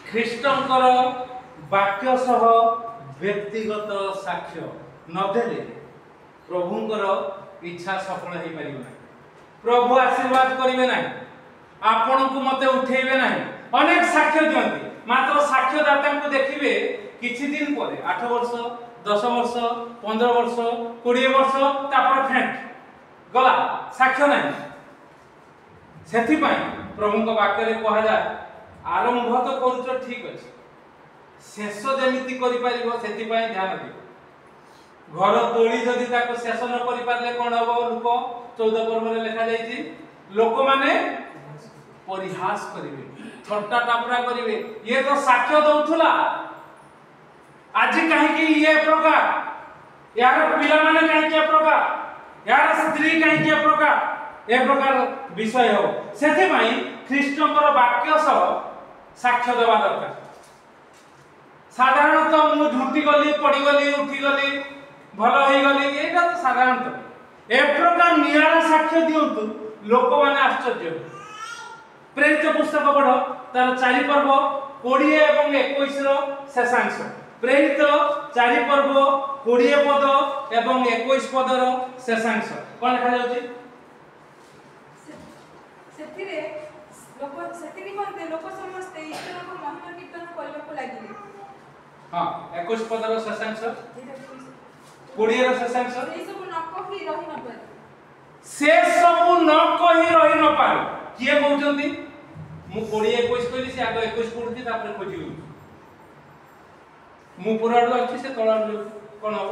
ଖ୍ରୀଷ୍ଟଙ୍କର ବାକ୍ୟ ସହ ବ୍ୟକ୍ତିଗତ ସାକ୍ଷ୍ୟ ନଦେଲେ ପ୍ରଭୁଙ୍କର ଇଚ୍ଛା ସଫଳ ହେଇପାରିବ ନାହିଁ। ପ୍ରଭୁ ଆଶୀର୍ବାଦ କରିବେ ନାହିଁ, ଆପଣଙ୍କୁ ମତେ ଉଠେଇବେ ନାହିଁ। ଅନେକ ସାକ୍ଷ୍ୟ ଦିଅନ୍ତି, ମାତ୍ର ସାକ୍ଷ୍ୟଦାତାଙ୍କୁ ଦେଖିବେ କିଛି ଦିନ ପରେ, 8 ବର୍ଷ 10 ବର୍ଷ 15 ବର୍ଷ 20 ବର୍ଷ ତାପରେ ଫେଣ୍ଟ ଗଲା, ସାକ୍ଷ୍ୟ ନାହିଁ। ସେଥିପାଇଁ ପ୍ରଭୁଙ୍କ ବାକ୍ୟରେ କୁହାଯାଏ ଆରମ୍ଭ ତ କରୁଛ ଠିକ ଅଛି, ଶେଷ ଯେମିତି କରିପାରିବ ସେଥିପାଇଁ ଧ୍ୟାନ ଦିଅ। ଘର ତୋଳି ଯଦି ତାକୁ ଶେଷ ନ କରିପାରିଲେ କଣ ହବ? ଲୋକ 14 ପର୍ବରେ ଲେଖା ଯାଇଛି, ଲୋକମାନେ ପରିହାସ କରିବେ, ଥଟ୍ଟା ଟାପରା କରିବେ। ଇଏ ତ ସାକ୍ଷ୍ୟ ଦଉଥିଲା, ଆଜି କାହିଁକି ଇଏ ପ୍ରକାର, यार पिलाମାନେ କାହିଁକି ଏ ପ୍ରକାର, यार ସ୍ତ୍ରୀ କାହିଁକି ଏ ପ୍ରକାର ବିଷୟ ହେବ। ସେଥିପାଇଁ ଖ୍ରୀଷ୍ଟଙ୍କର ବାକ୍ୟ ସହ ସାକ୍ଷ୍ୟ ଦେବା ଦରକାର। ସାଧାରଣତଃ ମୁଁ ଝୁଟି ଗଲି, ପଡ଼ିଗଲି, ଉଠିଗଲି, ଭଲ ହେଇଗଲି, ଏଇଟା ତ ସାଧାରଣତଃ। ଏ ପ୍ରକାର ନିଆରା ସାକ୍ଷ୍ୟ ଦିଅନ୍ତୁ, ଲୋକମାନେ ଆଶ୍ଚର୍ଯ୍ୟ। ପ୍ରେରିତ ପୁସ୍ତକ ପଢ଼, ତାର 4 ପର୍ବ 20 ଏବଂ 21 ର ଶେଷାଂଶ। ପ୍ରେରିତ 4 ପର୍ବ 20 ପଦ ଏବଂ 21 ପଦର ଶେଷାଂଶ କଣ ଲେଖା ଯାଉଛି? ସେଥିରେ ସେଥିନିମନ୍ତେ ଲୋକ ସମସ୍ତେ ଈଶ୍ୱରଙ୍କ ମହିମା କୀର୍ତ୍ତନ କରିବାକୁ ଲାଗିଲେ। ହଁ, 21 ପଦର ଶେଷାଂଶ, 20 ର ଶେଷାଂଶ। ସେ ସବୁ ନ କହି ରହି ନ ପାରେ, ସେ ସବୁ ନ କହି ରହି ନ ପାରେ। କିଏ କହୁଛନ୍ତି? ମୁଁ 20 21 କହିଲି, ସେ ଆଗ 21 ପଢୁଛି, ତାପରେ ଖୋଜିବି। ମୁଁ ପୁରାଡୁ ଅଛି, ସେ ତଳାଡୁ କଣ ହବ?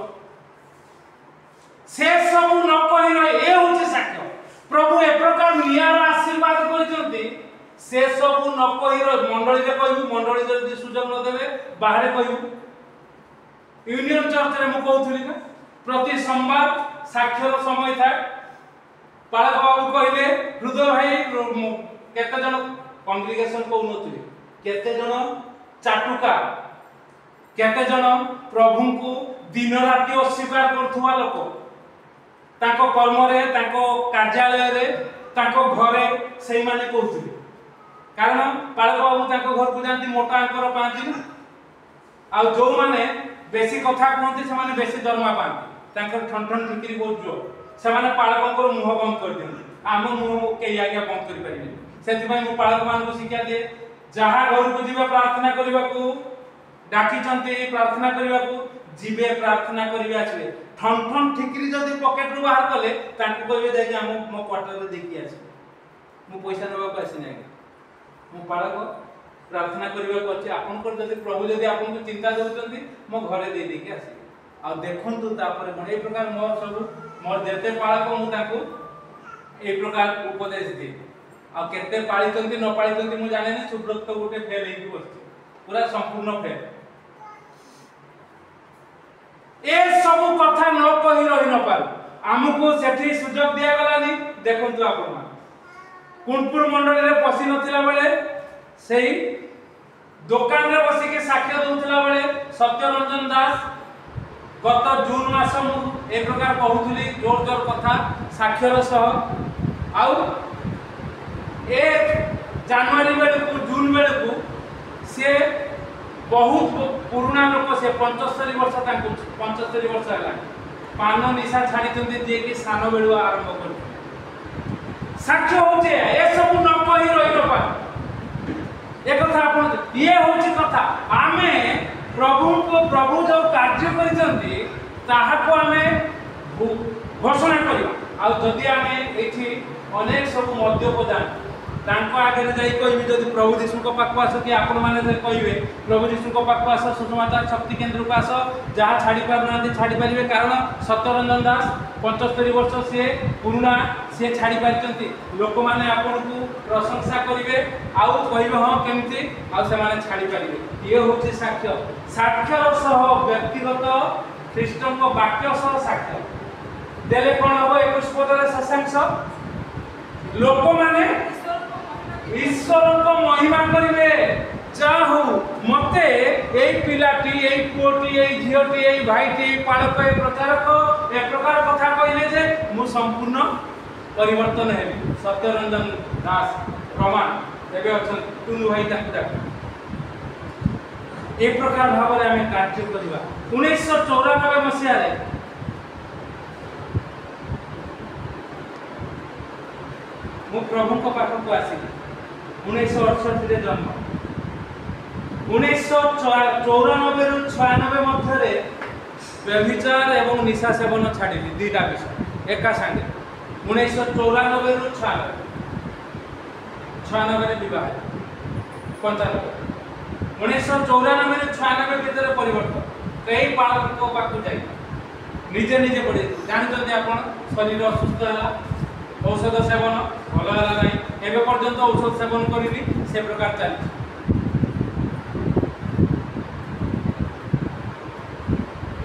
ସେ ସବୁ ନ କହି ରହି, ଏ ହଉଛି ସାକ୍ଷ୍ୟ। ପ୍ରଭୁ ଏ ପ୍ରକାର ନିଆରା ଆଶୀର୍ବାଦ କରିଛନ୍ତି, ସେ ସବୁ ନ କହି ରହି। ମଣ୍ଡଳୀରେ କହିବୁ, ମଣ୍ଡଳୀ ଯଦି ସୁଯୋଗ ନ ଦେବେ ବାହାରେ କହିବୁ। ୟୁନିୟନ ଚର୍ଚ୍ଚରେ ମୁଁ କହୁଥିଲି ନା, ପ୍ରତି ସୋମବାର ସାକ୍ଷ୍ୟର ସମୟ ଥାଏ। ପାଳକ ବାବୁ କହିଲେ, ହୃଦୟ ଭାଇ କେତେ ଜଣ କଂଗ୍ରିଗେସନ କହୁନଥିଲେ, କେତେ ଜଣ ଚାଟୁକା, କେତେ ଜଣ ପ୍ରଭୁଙ୍କୁ ଦିନ ରାତି ଅସ୍ୱୀକାର କରୁଥିବା ଲୋକ, ତାଙ୍କ କର୍ମରେ, ତାଙ୍କ କାର୍ଯ୍ୟାଳୟରେ, ତାଙ୍କ ଘରେ ସେଇମାନେ କହୁଥିଲେ। କାରଣ ପାଳକ ବାବୁ ତାଙ୍କ ଘରକୁ ଯାଆନ୍ତି, ମୋଟା ଆଙ୍କର ପାଆନ୍ତି ନା, ଆଉ ଯୋଉମାନେ ବେଶୀ କଥା କୁହନ୍ତି ସେମାନେ ବେଶୀ ଦରମା ପାଆନ୍ତି। ତାଙ୍କର ଠନ ଠିକିରି ବହୁତ ଜୋର, ସେମାନେ ପାଳକଙ୍କର ମୁହଁ ବନ୍ଦ କରିଦିଅନ୍ତି। ଆମ ମୁହଁ କେହି ଆଜ୍ଞା ବନ୍ଦ କରିପାରିବେନି। ସେଥିପାଇଁ ମୁଁ ପାଳକମାନଙ୍କୁ ଶିକ୍ଷା ଦିଏ, ଯାହା ଘରକୁ ଯିବେ ପ୍ରାର୍ଥନା କରିବାକୁ ଡାକିଛନ୍ତି, ପ୍ରାର୍ଥନା କରିବାକୁ ଯିବେ, ପ୍ରାର୍ଥନା କରିବେ, ଆସିବେ। ଠନ ଠିକିରି ଯଦି ପକେଟରୁ ବାହାର କଲେ ତାଙ୍କୁ କହିବେ ଯାଇକି ମୋ କ୍ୱାର୍ଟରରେ ଦେଇକି ଆସିବେ, ମୁଁ ପଇସା ନେବାକୁ ଆସିନି ଆଜ୍ଞା, ମୁଁ ପାଳକ ପ୍ରାର୍ଥନା କରିବାକୁ ଅଛି। ଆପଣଙ୍କର ଯଦି ପ୍ରଭୁ ଯଦି ଆପଣଙ୍କୁ ଚିନ୍ତା ଦେଉଛନ୍ତି, ମୋ ଘରେ ଦେଇକି ଆସିବେ। ଆଉ ଦେଖନ୍ତୁ ତାପରେ କଣ ଏଇ ପ୍ରକାର ମୋର ଯେତେ ପାଳକ ମୁଁ ତାଙ୍କୁ এই প্রকার উপদেশ দিই। আর কেতে পালিতନ୍ତି ন পালিতନ୍ତି ମୁଁ জানেনি। সুব্রত গোটে ফেল ହେଇକି বসছে, পুরা সম্পূর্ণ ফেল। এ সব কথা ন কহি রহি ন পার, আমকু সেठी সুযোগ দিয়া গলানি। দেখন্তু আপন মান কুনপুর মন্ডলীরে পশি নথিলা বেলে সেই দোকানরে বসিকে সাক্ষ্য দউতলা বেলে সত্যরঞ্জন দাস গত জুন মাস মু এই প্রকার কহুতলি জোর জোর কথা সাক্ষর সহ। आउ ए जनवरी बेलू जून बेलू सी बहुत पुराना लोक, से 75 वर्ष, 75 वर्ष है पान निशा छाड़ी जी कि सान बेलू आरंभ कर साक्ष्य होचे। ए सब न कही रही न पाए एक कथा आप ये होची कथा। आमे प्रभु को प्रभु जो कार्य करिसंती ताहाको आमे घोषणा करिबा। आ जदि आमे एठी अनेक सब मद्यपदान तांको आगे जाई कहबी, जदि प्रभु यीशु को पाखु आस कि आपण माने कहबे प्रभु यीशु को पाखु आस, सुषमाता शक्ति केंद्र को आस, जहाँ छाड़ी पार छाड़ी पारे। कारण सत्यरंजन दास 75 वर्ष सी पुराना, सी छाड़ी पारिचंती। लोक माने आपण को प्रशंसा करिवे, आउ कहबे हां केमती, आउ से माने छाड़ी पारिवे। ये होची साक्ष्य। साक्ष्यर सह व्यक्तिगत ख्रीष्टन को वाक्य सह साक्ष्य देले कोन हो? 21 पदर शशांश, लोक माने ईश्वर को महिमा करिवे। चाहू मते एई पिलाटी, एई पुओटी, एई झियोटी, एई भाईटी, एई पालक, एई प्रचारक ए प्रकार कथा कइले जे मु संपूर्ण परिवर्तन हेबी। सत्यरंजन दास प्रमाण एबे अछन टुनु भाई ताकू डाक ए प्रकार भाव में आम कार्य करवा 1994 मसीह मु प्रभु पाखक आसिली 1968 जन्म 1994 रु 96 मध्य व्यभिचार एवं निशा सेवन छाड़ी दुईटा विषय एका सांगे 1994 रु 96 विवाह 95 1994 रु 96 भितर परिवर्तन कई पालक पाखु जाए निजे निजे पड़े जानते आप शरीर असुस्थ है औषध सेवन भल है ना एवं पर्यंत औषध सेवन करी से प्रकार चलती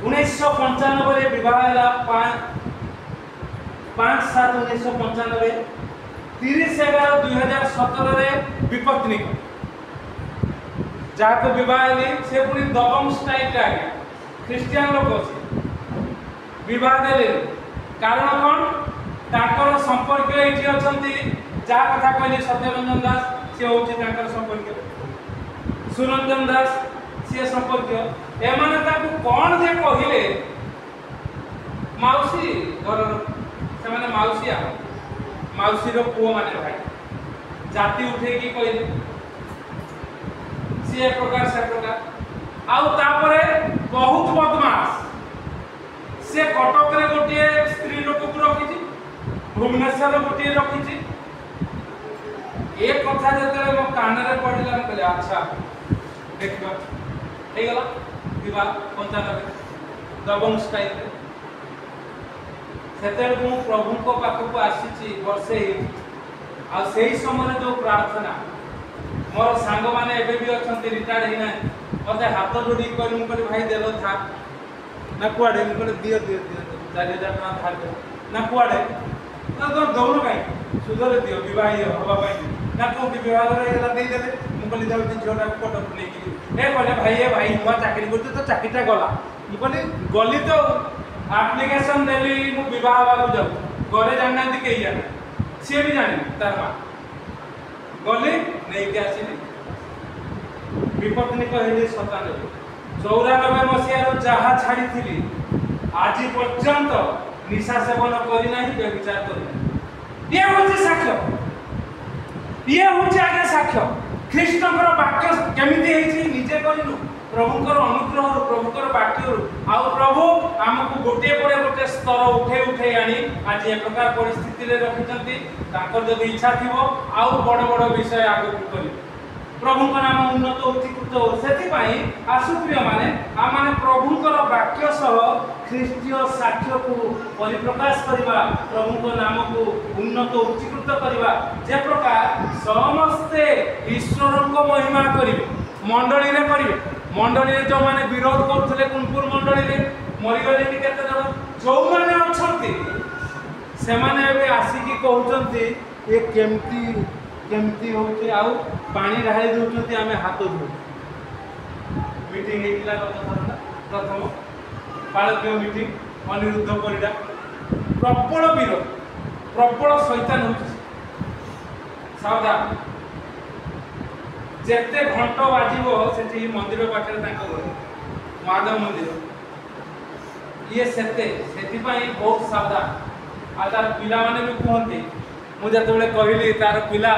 1995 विवाह है 5/7/1995 30/11/2017 विपत्निक जहाँ को विवाह से पुणी दबंग स्टाइल आगे ख्रीस्टियान लोक अच्छे विवाह दे कारण कौन ताकर संपर्क ये अच्छा जहाँ कथा कहली सत्यरंजन दास सी हूँ संपर्क सुरंजन दास सी संपर्क एमाने कौन जे कहले माउसी घर से माउसी माउसी पुओ माने भाई जाति उठे कि कहले सी एक प्रकार से प्रकार आउ तापरे बहुत बदमाश से कटक रे गोटे स्त्री लोक को रखी भुवनेश्वर गोटे रखी एक कथा जो मो कान में पड़ा कहले अच्छा देखा हो गला 95 दबंग स्टाइल से प्रभु को पाखक आसी वर्षे से समय जो प्रार्थना मोर सांग मैंने एबे भी अच्छा रिटायर्ड ही ना मत हाथ जोड़ी कर भाई देल था ना कुआड़े दियो दियो दियो 4000 टका धार दे ना कुआड़े ना तो दौड़ कहीं सुधर दियो विवाह हवा ना कौटी विवाह दे देले मुझे जाऊँ झीटा कटक नहीं कहले भाई नुआ चाकरी कर तो चाकरीटा गला मुझे गली तो आप्लिकेसन देली मु विवाह हवा जाऊ घरे जाना कही जाने सी भी जानी तार माँ गली नहीं आसली विपत्निक 97 मसीह जहाँ छाड़ी आज पर्यंत निशा सेवन करना व्यभिचार करना ये हूँ साक्ष्य ये हूँ आगे साक्ष्य ख्रीष्टर वाक्य केमिति निजे कलु प्रभुकर अनुग्रह प्रभुकर वाक्य आउ प्रभु आमको गोटे पर गोटे स्तर उठे उठे आनी आज एक प्रकार परिस्थिति रखिंट जब इच्छा थी आउ बड़ बड़ विषय आगे कर प्रभु नाम उन्नत उच्चीकृत हो से आसु प्रिय माने आम प्रभुकर वाक्य सह ख्रीष्टीय साक्ष्य को परिप्रकाश करवा प्रभु नाम को उन्नत उच्चीकृत करवा जे प्रकार समस्ते ईश्वर को महिमा करेंगे मंडली रे करेंगे मंडली रे जो माने विरोध करते कुनपुर मंडली रे मरीगले केते जन जो माने अछंती से माने एबे आसीकी कहउचंती ए केमती होची आउ पानी ढाली दउचंती आमे हाथ धो मीटिंग हेतिला प्रथम बालक्य मीटिंग अनिरुद्ध परिडा प्रबल विरोध प्रबल शैतान होची सावधान जेते घंट बाजिबो सेठी मंदिर पाखरे तांको घर महादेव मंदिर ये सेति बहुत सावधान आ तार पिला माने भी कहते मुझे कहली तार पिला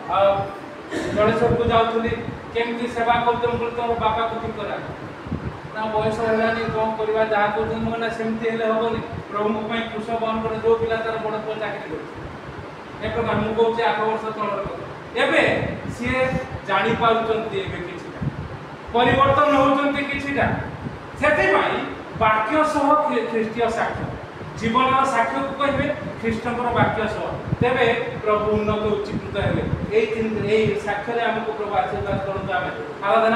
गणेश्वर को जाऊँगी केमती सेवा करते तुम बापा को ठीक करा ना बयस है कौन करवा जहाँ कर सेमती हेनी प्रभु कृष बहन कर जो पिला तार बड़ पुआ चाकरी कर एक प्रकार मुझे कौन 8 वर्ष तल एवं सी जापारे परिवर्तन होती किछिटा से वाक्य सह ख्रीष्टीय साक्ष्य जीवन साक्ष्य को कहे ख्रीष्टर वाक्य सह तेरे प्रभु उन्नत उच्चीकृत है साक्ष्य आमको प्रभु आशीर्वाद करूँ आराधना।